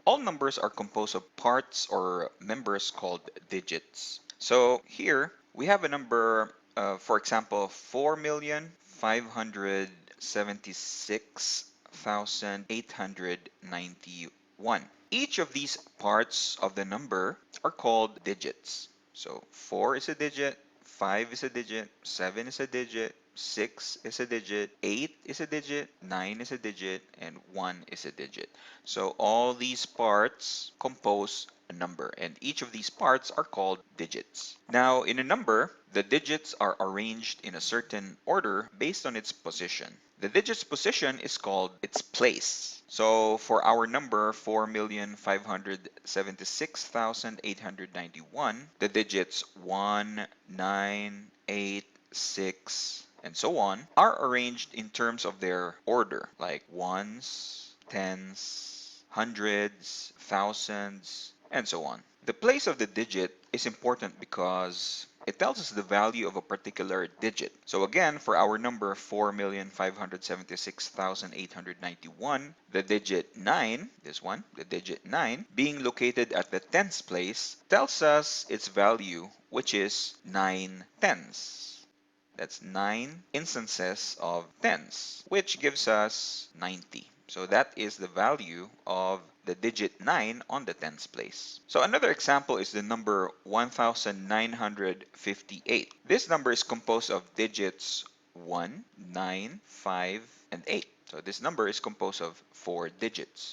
All numbers are composed of parts or members called digits. So here we have a number, for example, 4,576,891. Each of these parts of the number are called digits. So 4 is a digit, 5 is a digit, 7 is a digit, 6 is a digit, 8 is a digit, 9 is a digit, and 1 is a digit. So all these parts compose a number, and each of these parts are called digits. Now, in a number, the digits are arranged in a certain order based on its position. The digit's position is called its place. So for our number 4,576,891, the digits 1, 9, 8, 6, and so on are arranged in terms of their order, like ones, tens, hundreds, thousands, and so on. The place of the digit is important because it tells us the value of a particular digit. So again, for our number 4,576,891, the digit 9, this one, the digit 9, being located at the tens place, tells us its value, which is 9 tenths. That's 9 instances of tens, which gives us 90. So that is the value of the digit 9 on the tens place. So another example is the number 1958. This number is composed of digits 1, 9, 5, and 8. So this number is composed of 4 digits.